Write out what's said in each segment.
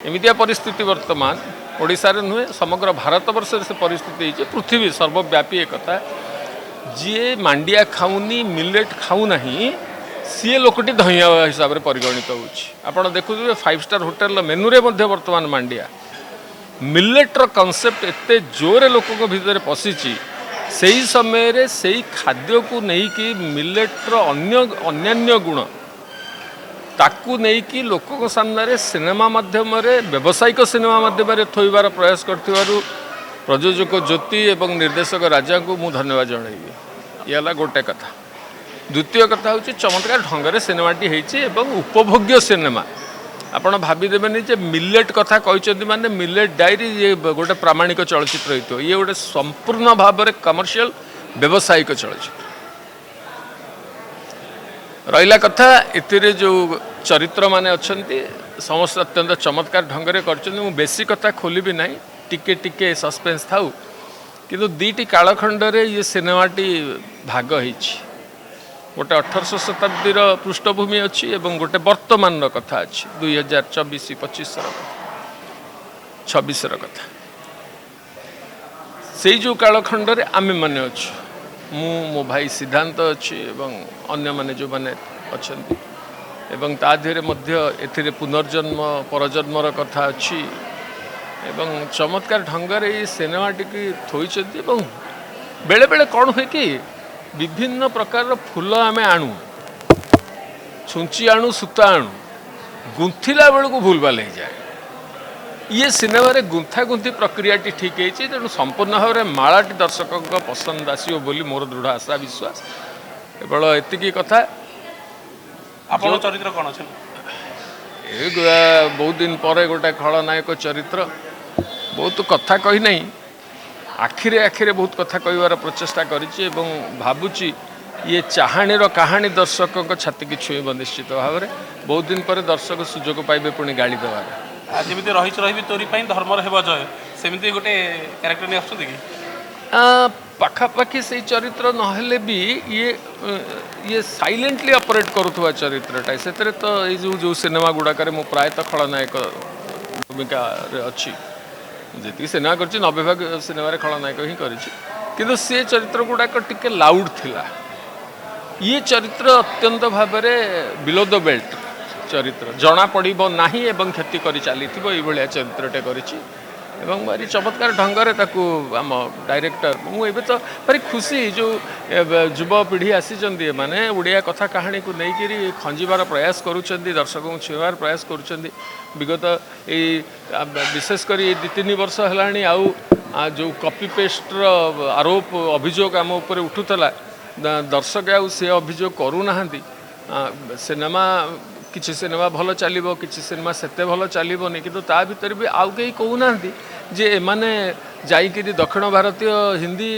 एमितिया परिस्थिति वर्तमान ओडिशा रे नुहे समग्र भारत वर्ष से परिस्थिति है पृथ्वी सर्वव्यापी एक कथा जी मांडिया खाऊनी मिलेट खाऊ नहीं सी लोकटी धइया हिसाब से परिगणित होपण देखुए 5 स्टार होटेल मेनू रे वर्तमान मांडिया मिलेट्र कनसेप्ट एते जोरे लोक भितर पशिची से ही समय से ही खाद्य को लेकिन मिलेट्र अन्य गुण ताकू नहीं कि लोक सामने सिनेमा माध्यम व्यावसायिक सिनेमा माध्यम थोइबार प्रयास कर प्रयोजक ज्योति एवं निर्देशक राजा को मु धन्यवाद जनइबी। ये गोटे कथा। द्वितीय कथा हूँ चमत्कार ढंग से सिनेमाटी होती उपभोग्य सिनेमा आपण भावीदेवेनि जे मिलेट कथा कहते माने मिलेट डायरी ये गोटे प्रामाणिक चलचित्र हो ये गोटे संपूर्ण भाव में कमर्शियल व्यावसायिक चलचित्र रहा कथा ए जो चरित्र माने अच्छी समस्त अत्यंत चमत्कार ढंग से बेसी कथा खोलि ना टिके टिके सस्पेंस थाउ किंतु दीटी कालखंड ये सिनेमाटी भाग होती गोटे 1800 शताब्दी पृष्ठभूमि अच्छी एवं गोटे वर्तमान कथा अच्छी 2024-25 26 कथा से जो कालखंड आम मैंने अच्छु मो भाई सिद्धांत अच्छी एवं अन्य माने जो माने अच्छा एवं ता देहरे मध्य एथिरे पुनर्जन्म परजन्मर कथा अच्छी एवं चमत्कार ढंग से सिनेमा टी थोड़ी बेले बेले कौन हुए कि विभिन्न प्रकार फूल आमे आणु छुंची आणु सूता आणु गुंथिला बेलू को भूल भाल हो जाए ये सिनेमा रे गुंथा गुंथी प्रक्रिया ठीक है तेणु संपूर्ण भाव में मालाटी दर्शकों पसंद आसो बोली मोर दृढ़ आशा विश्वास केवल एतिकी कथा आपन चरित्र कौन अच्छे बहुत दिन पर गोटे खलनायक चरित्र बहुत कथा कही नहीं आखिरे आखिरे बहुत कथा कहबार प्रचेषा करी भावुची ये चाहाणीर कहानी दर्शकों छाती की छुईब निश्चित भाव में बहुत दिन पर दर्शक सुजोग पाइबे पुणी गाड़ी देवार जमी रही तोरी धर्मर हेब जय सेमती गोटे क्यारेक्टर नहीं आसुँच कि पाखापाखि से चरित्र नहेले भी ये साइलेंटली ऑपरेट करुवा चरित्रटा से तो ये जो सिनेमा गुड़ाक मु प्रायतः खलनायक भूमिका अच्छी जी सिनेमा कर 90 भाग सिनेमा खलनायक ही कर सी चरित्र गुड़ाक टिके लाउड थिला ये चरित्र अत्यंत भाव में बिलो द बेल्ट चरित्र जना पड़ो ना एवं क्षति कर चली ये चरित्रटे कर भारी चमत्कार ढंग से आम डायरेक्टर मुझे तो भारी खुशी जो युवपीढ़ी आसी माने उड़िया कथा कहानी को लेकर खंजार प्रयास करुँच दर्शकों को छुआर प्रयास करुँच विगत विशेषकर 2-3 वर्ष है आउ जो कॉपी पेस्टर आरोप अभियोग आम उपर उठूला दर्शक आउ से अभियोग करूना सिनेमा किसी सिनेमा भल चलो किसी सिनेमा सेते भल चलोनी कि ता भीतर भी आउ कहीं कहूना जे एमाने जाइकरी दक्षिण भारतीय हिंदी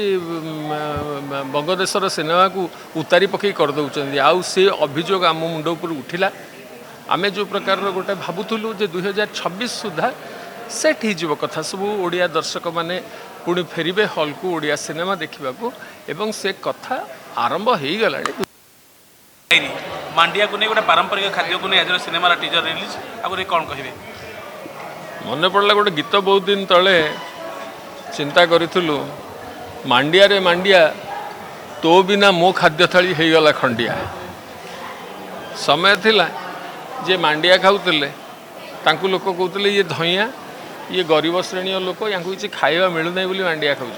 बंगदेशर सिनेमा को उतारी पकई करदे आउ से अभियोग आम मुंड उपर उठिला आम जो प्रकार गोटे भावुलु जे 2026 सुधा सेट हो कथा सब ओडिया दर्शक माने पुणी फेरबे हॉल को ओडिया सिनेमा देखा एवं से कथा आरंभ हो गला मांडिया को नहीं गोटे पारंपरिक खाद्य को नहीं आज सिनेमा टीजर रिलीज आगे कौन कहे मन पड़ा गोटे गीत बहुत दिन तले चिंता करूँ मांडिया रे मांडिया तो बिना मो खाद्य थाली हो गला खंडिया समय थिला जे मांडिया खाऊले तांकु लोक कहते ये धइया ये गरीब श्रेणी लोक या किसी खाଇବା मिलूना बोली मांडिया खाऊ